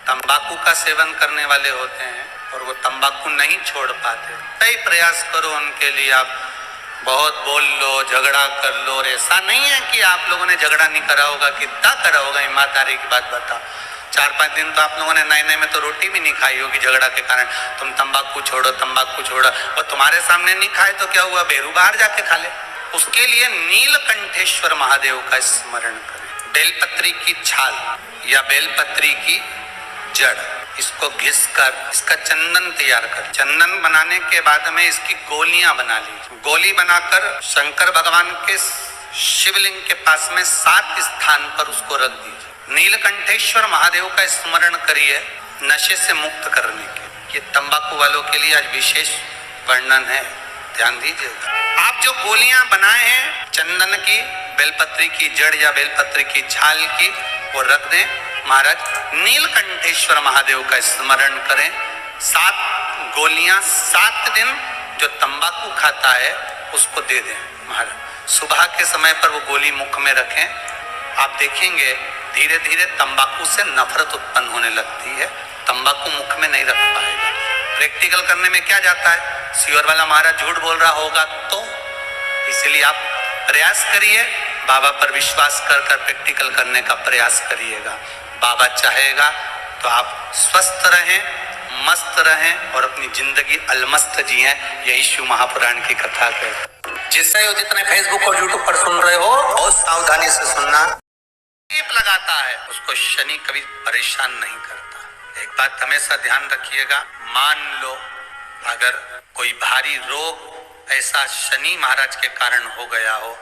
तंबाकू का सेवन करने वाले होते हैं और वो तंबाकू नहीं छोड़ पाते, कई प्रयास करो उनके लिए, आप बहुत बोल लो, झगड़ा कर लो, और ऐसा नहीं है कि आप लोगों ने झगड़ा नहीं करा होगा, कितना करा होगा, ईमानदारी की बात बता। 4-5 दिन तो आप लोगों ने नए नए में तो रोटी भी नहीं खाई होगी झगड़ा के कारण, तुम तंबाकू छोड़ो तंबाकू छोड़ो, और तुम्हारे सामने नहीं खाए तो क्या हुआ, बेरू बाहर जाके खा ले। उसके लिए नीलकंठेश्वर महादेव का स्मरण करें। बेलपत्री की छाल या बेलपत्री की जड़, इसको घिस कर इसका चंदन तैयार कर, चंदन बनाने के बाद में इसकी गोलियां बना ली, गोली बनाकर शंकर भगवान के शिवलिंग के पास में 7 स्थान पर उसको रख दीजिए। नीलकंठेश्वर महादेव का स्मरण करिए नशे से मुक्त करने के। ये तंबाकू वालों के लिए आज विशेष वर्णन है, ध्यान दीजिएगा। आप जो गोलियां बनाए हैं चंदन की, बेलपत्री की जड़ या बेलपत्री की छाल की, वो रख दें। महाराज नीलकंठेश्वर महादेव का स्मरण करें। 7 गोलियां 7 दिन जो तंबाकू खाता है उसको दे दें। महाराज सुबह के समय पर वो गोली मुख में रखें, आप देखेंगे धीरे धीरे तंबाकू से नफरत उत्पन्न होने लगती है, तंबाकू मुख में नहीं रख पाएगा। प्रैक्टिकल करने में क्या जाता है, सियोर वाला महाराज झूठ बोल रहा होगा तो, इसलिए आप प्रयास करिए, बाबा पर विश्वास कर कर प्रैक्टिकल करने का प्रयास करिएगा। बाबा चाहेगा तो आप स्वस्थ रहें, मस्त रहें और अपनी जिंदगी अलमस्त जिएं। यही शिव महापुराण की कथा है। जितने फेसबुक और यूट्यूब पर सुन रहे हो बहुत सावधानी से सुनना। टीप लगाता है उसको शनि कभी परेशान नहीं करता। एक बात हमेशा ध्यान रखिएगा, मान लो अगर कोई भारी रोग ऐसा शनि महाराज के कारण हो गया हो,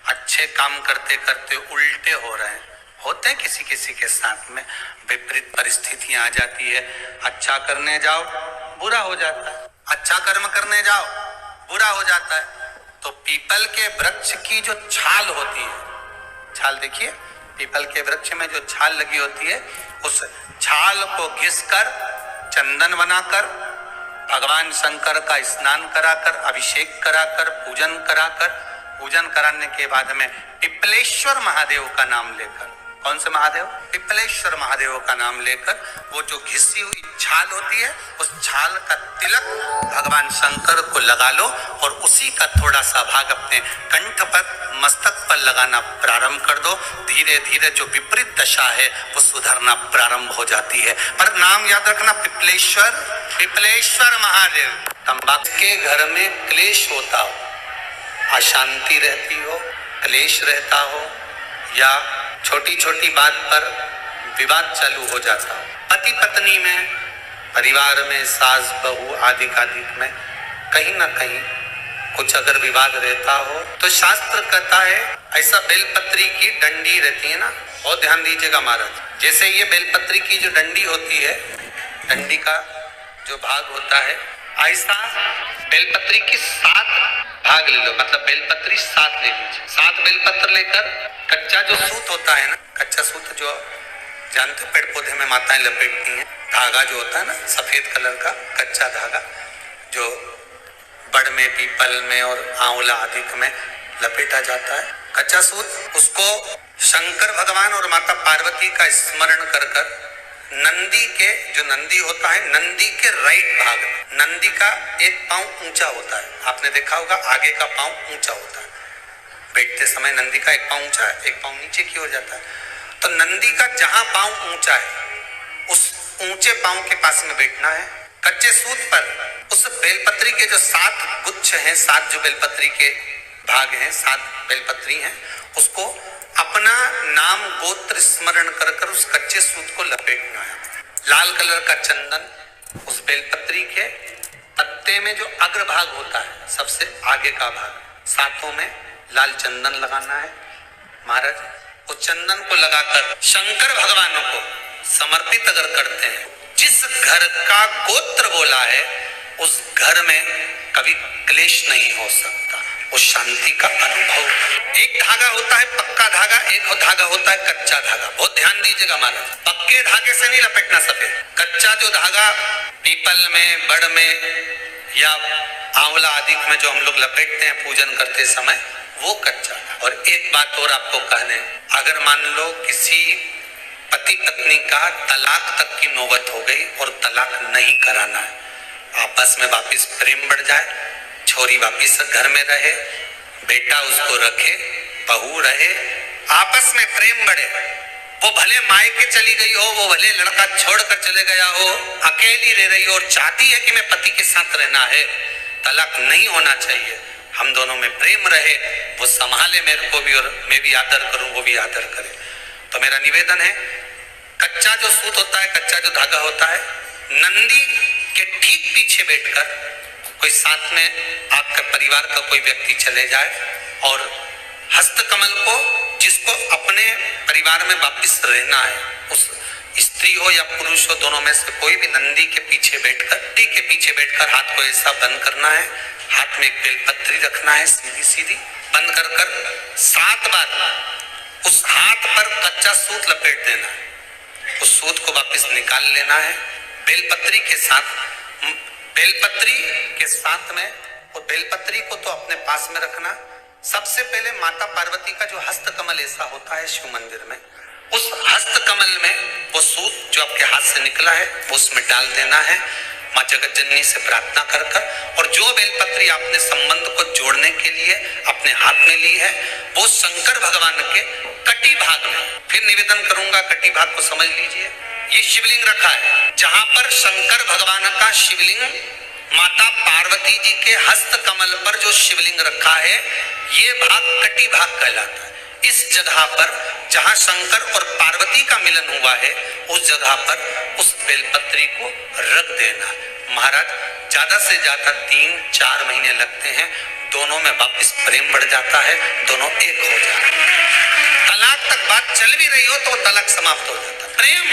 अच्छे काम करते करते उल्टे हो रहे हैं, होते हैं किसी किसी के साथ में, विपरीत परिस्थितियां आ जाती है। अच्छा करने जाओ बुरा हो जाता है, अच्छा कर्म करने जाओ बुरा हो जाता है। तो पीपल के वृक्ष की जो छाल होती है, छाल देखिए, पीपल के वृक्ष में जो छाल लगी होती है, उस छाल को घिसकर चंदन बनाकर भगवान शंकर का स्नान कराकर, अभिषेक कराकर, पूजन कराकर, पूजन कराने के बाद में पिपलेश्वर महादेव का नाम लेकर, कौन से महादेव, पिपलेश्वर महादेव का नाम लेकर, वो जो घिसी हुई छाल होती है उस छाल का तिलक भगवान शंकर को लगा लो और उसी का थोड़ा सा भाग अपने कंठ पर, मस्तक पर लगाना प्रारंभ कर दो। धीरे धीरे जो विपरीत दशा है वो सुधरना प्रारंभ हो जाती है। पर नाम याद रखना, पिपलेश्वर, पिपलेश्वर महादेव। तंबाकू के घर में क्लेश होता हो, अशांति रहती हो, क्लेश रहता हो, या छोटी छोटी बात पर विवाद चालू हो जाता हो, पति पत्नी में, परिवार में, सास बहू आदि में कहीं ना कहीं कुछ अगर विवाद रहता हो तो शास्त्र कहता है, ऐसा बेलपत्री की डंडी रहती है ना, बहुत ध्यान दीजिएगा महाराज। जैसे ये बेलपत्री की जो डंडी होती है, डंडी का जो भाग होता है, ऐसा बेलपत्री की 7 भाग ले लो, मतलब बेलपत्री 7 ले लीजिए। 7 बेलपत्र लेकर कच्चा जो सूत होता है ना, कच्चा सूत जो जानते हो पेड़ पौधे में माताएं लपेटती हैं, धागा जो होता है ना सफेद कलर का कच्चा धागा, जो बड़ में, पीपल में और आंवला आदि में लपेटा जाता है, कच्चा सूत, उसको शंकर भगवान और माता पार्वती का स्मरण कर कर नंदी के, जो नंदी होता है, नंदी के राइट भाग में, नंदी का एक पांव ऊंचा होता है, आपने देखा होगा आगे का पांव ऊंचा होता है, बैठते समय नंदी का एक पांव ऊंचा है, एक पांव नीचे की ओर जाता है। तो नंदी का जहां पांव ऊंचा है उस ऊंचे पांव के पास में बैठना है। कच्चे सूत पर उस बेलपत्री के जो 7 गुच्छ हैं, 7 जो बेलपत्री के भाग हैं, 7 बेलपत्री हैं, उसको अपना नाम गोत्र स्मरण कर कर उस कच्चे सूत को लपेटना है। लाल कलर का चंदन उस बेलपत्री के पत्ते में जो अग्रभाग होता है, सबसे आगे का भाग, 7 में लाल चंदन लगाना है। महाराज उस चंदन को लगाकर शंकर भगवान को समर्पित अगर करते हैं, जिस घर का गोत्र बोला है उस घर में कभी क्लेश नहीं हो सकता, उस शांति का अनुभव। एक धागा होता है पक्का धागा, एक धागा होता है कच्चा धागा, बहुत ध्यान दीजिएगा महाराज। पक्के धागे से नहीं लपेटना सफेद, कच्चा जो धागा पीपल में, बड़ में या आंवला आदि में जो हम लोग लपेटते हैं पूजन करते समय, वो कच्चा। और एक बात और आपको कहने, अगर मान लो किसी पति पत्नी का तलाक तक की नौबत हो गई और तलाक नहीं कराना है, आपस में वापिस प्रेम बढ़ जाए, छोरी वापिस घर में रहे, बेटा उसको रखे, बहू रहे, आपस में प्रेम बढ़े। वो भले मायके चली गई हो, वो भले लड़का छोड़कर चले गया हो, अकेली रह रही हो और चाहती है कि मैं पति के साथ रहना है, तलाक नहीं होना चाहिए। हम दोनों में प्रेम रहे, वो संभाले मेरे को भी और मैं भी आदर करूं, वो भी आदर करे। तो मेरा निवेदन है, कच्चा जो सूत होता है, कच्चा जो धागा होता है, नंदी के ठीक पीछे बैठकर कोई साथ में आपका परिवार का कोई व्यक्ति चले जाए और हस्तकमल को, जिसको अपने परिवार में वापस रहना है, उस स्त्री हो या पुरुष हो, दोनों में से कोई भी नंदी के पीछे बैठकर हाथ को ऐसा बंद करना है, हाथ में एक बेलपत्री रखना है, सीधी सीधी बंद कर 7 बार उस हाथ पर कच्चा सूत लपेट देना है, उस सूत को वापस निकाल लेना है। बेलपत्री के साथ में वो बेलपत्री को तो अपने पास में रखना। सबसे पहले माता पार्वती का जो हस्तकमल ऐसा होता है शिव मंदिर में, उस हस्तकमल में वो सूत जो आपके हाथ से निकला है वो उसमें डाल देना है, माँ जगत जननी से प्रार्थना कर और जो बेलपत्री आपने संबंध को जोड़ने के लिए अपने हाथ में ली है, वो शंकर भगवान के कटी भाग में, फिर निवेदन करूंगा, कटी भाग को समझ लीजिए, ये शिवलिंग रखा है, जहां पर शंकर भगवान का शिवलिंग, माता पार्वती जी के हस्त कमल पर जो शिवलिंग रखा है, ये भाग कटी भाग कहलाता है। इस जगह पर जहां शंकर और पार्वती का मिलन हुआ है, उस जगह पर उस बेलपत्री को रख देना। महाराज ज्यादा से ज्यादा 3-4 महीने लगते हैं, दोनों में वापस प्रेम बढ़ जाता है, दोनों एक हो जाते हैं। तलाक तक बात चल भी रही हो तो तलाक समाप्त हो जाता है। प्रेम,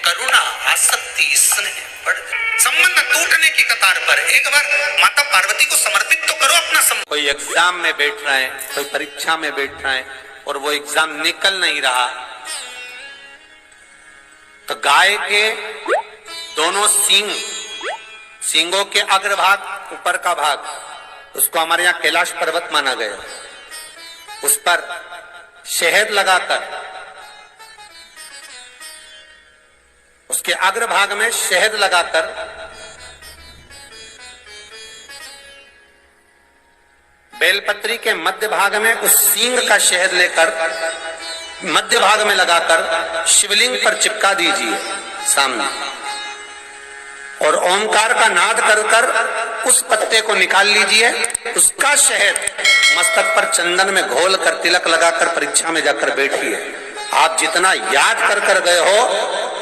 करुणा, आसक्ति, स्नेह बढ़ जाता, संबंध टूटने की कतार पर। एक बार माता पार्वती को समर्पित तो करो अपना संबंध। कोई एग्जाम में बैठ रहा है, कोई परीक्षा में बैठ रहा है और वो एग्जाम निकल नहीं रहा, तो गाय के दोनों सींगों के अग्रभाग, ऊपर का भाग, उसको हमारे यहाँ कैलाश पर्वत माना गया, उस पर शहद लगाकर, उसके अग्रभाग में शहद लगाकर बेलपत्री के मध्य भाग में उस सींग का शहद लेकर मध्य भाग में लगाकर शिवलिंग पर चिपका दीजिए सामने, और ओंकार का नाद कर उस पत्ते को निकाल लीजिए, उसका शहद मस्तक पर चंदन में घोल कर तिलक लगाकर परीक्षा में जाकर बैठिए। आप जितना याद कर गए हो,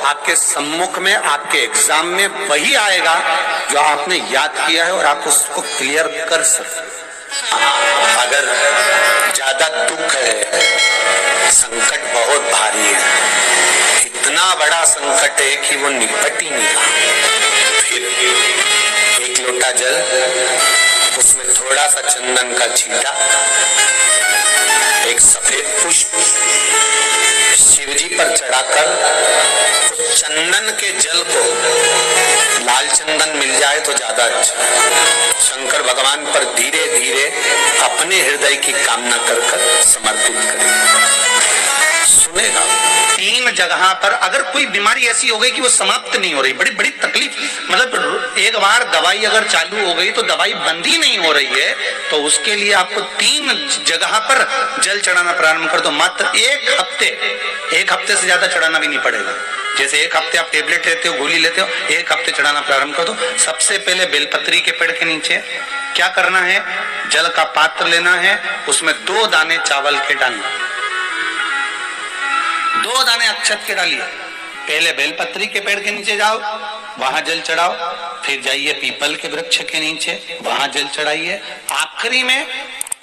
आपके सम्मुख में, आपके एग्जाम में वही आएगा जो आपने याद किया है और आप उसको क्लियर कर सकते। अगर ज्यादा दुख है, संकट बहुत भारी है, इतना बड़ा संकट है कि वो निपट ही नहीं रहा, फिर एक लोटा जल, उसमें थोड़ा सा चंदन का छींटा, एक सफेद पुष्प शिवजी पर चढ़ाकर, चंदन के जल को, लाल चंदन मिल जाए तो ज्यादा अच्छा, शंकर भगवान पर धीरे धीरे अपने हृदय की कामना कर समर्पित करें, सुनेगा। 3 जगह पर अगर कोई बीमारी ऐसी हो गई कि वो समाप्त नहीं हो रही, बड़ी बड़ी तकलीफ, मतलब एक बार दवाई अगर चालू हो गई तो दवाई बंद ही नहीं हो रही है, तो उसके लिए आपको 3 जगह पर जल चढ़ाना प्रारंभ कर दो। मात्र 1 हफ्ते से ज्यादा चढ़ाना भी नहीं पड़ेगा। जैसे 1 हफ्ते आप टेबलेट लेते हो, गोली लेते हो, 1 हफ्ते चढ़ाना प्रारंभ कर दो। सबसे पहले बेलपत्री के पेड़ के नीचे क्या करना है, जल का पात्र लेना है, उसमें 2 दाने चावल के डालना, 2 दाने अक्षत के डालिए। पहले बेलपत्री के पेड़ के नीचे जाओ, वहां जल चढ़ाओ, फिर जाइए पीपल के वृक्ष के नीचे, वहां जल चढ़ाइए, आखिरी में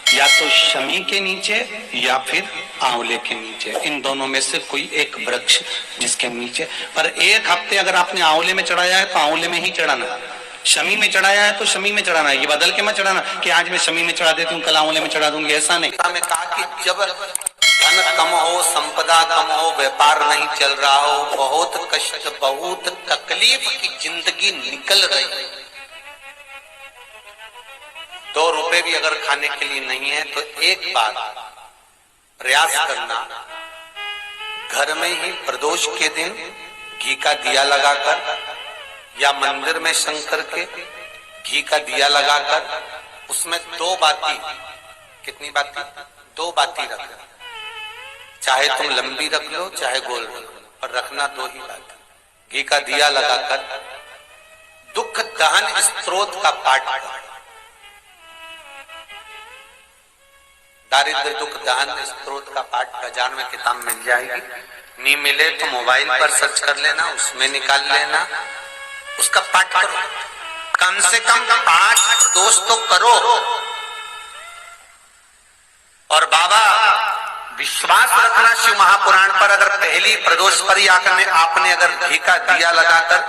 या तो शमी के नीचे या फिर आंवले के नीचे, इन दोनों में से कोई एक वृक्ष जिसके नीचे। पर 1 हफ्ते अगर आपने आंवले में चढ़ाया है तो आंवले में ही चढ़ाना, शमी में चढ़ाया है तो शमी में चढ़ाना, ये बदल के मत चढ़ाना कि आज मैं शमी में चढ़ा देती हूँ, कल आंवले में चढ़ा दूंगी, ऐसा नहीं। मैं कहा कि जब धन कम हो, संपदा कम हो, व्यापार नहीं चल रहा हो, बहुत कष्ट, बहुत तकलीफ की जिंदगी निकल रही, 2 रुपए भी अगर खाने के लिए नहीं है तो एक बार प्रयास करना, घर में ही प्रदोष के दिन घी का दिया लगाकर या मंदिर में शंकर के घी का दिया लगाकर उसमें 2 बाती, कितनी बाती? 2 बाती रखना। चाहे तुम लंबी रख लो चाहे गोल रख लो, पर रखना 2 ही बाती। घी का दिया लगाकर दुख दहन स्त्रोत का पाठ करो। दारिद्र दुख दहन स्त्रोत का पाठ बाजार में किताब मिल जाएगी, नहीं मिले तो मोबाइल पर सर्च कर लेना, उसमें निकाल लेना, उसका पाठ करो। कम से कम 5 प्रदोष तो करो। और बाबा विश्वास रखना शिव महापुराण पर, अगर पहली प्रदोष पर ही आपने अगर घी का दिया लगाकर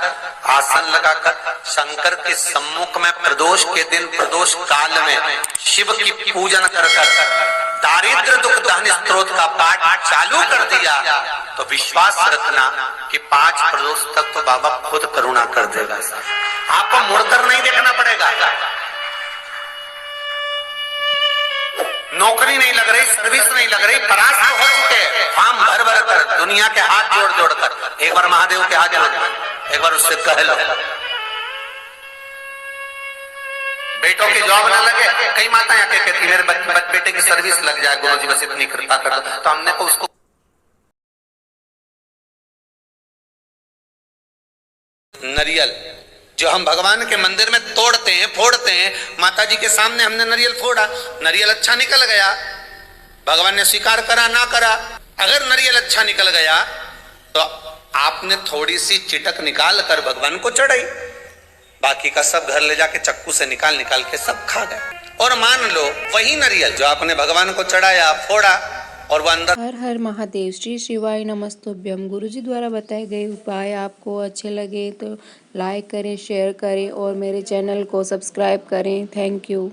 आसन लगाकर शंकर के सम्मुख में प्रदोष के दिन प्रदोष काल में शिव की पूजन कर दारिद्र दुख दहन स्त्रोत का पाठ चालू कर दिया तो विश्वास रखना कि 5 प्रदोष तक तो बाबा खुद करुणा कर देगा। आपको मुड़कर नहीं देखना पड़ेगा। नौकरी नहीं लग रही, सर्विस नहीं लग रही, परास्त हो चुके हैं, फॉर्म भर भर कर दुनिया के हाथ जोड़ जोड़ कर एक बार महादेव के हाथ जोड़, एक बार उससे कह लो। बेटों की जॉब ना लगे, कई माताएं आके कहती मेरे बेटे की सर्विस लग जाए गुरुजी, बस इतनी कृपा कर दो। तो हमने को उसको नरियल जो हम भगवान के मंदिर में तोड़ते हैं फोड़ते हैं, माता जी के सामने हमने नरियल फोड़ा, नरियल अच्छा निकल गया, भगवान ने स्वीकार करा ना करा। अगर नरियल अच्छा निकल गया तो आपने थोड़ी सी चिटक निकाल कर भगवान को चढ़ाई, बाकी का सब घर ले जाके चक्कू से निकाल निकाल के सब खा गए। और मान लो वही नरियल जो आपने भगवान को चढ़ाया फोड़ा और वो अंदर। हर हर महादेव। श्री शिवाय नमस्तुभ्यम। गुरुजी द्वारा बताए गए उपाय आपको अच्छे लगे तो लाइक करें, शेयर करें और मेरे चैनल को सब्सक्राइब करें। Thank you.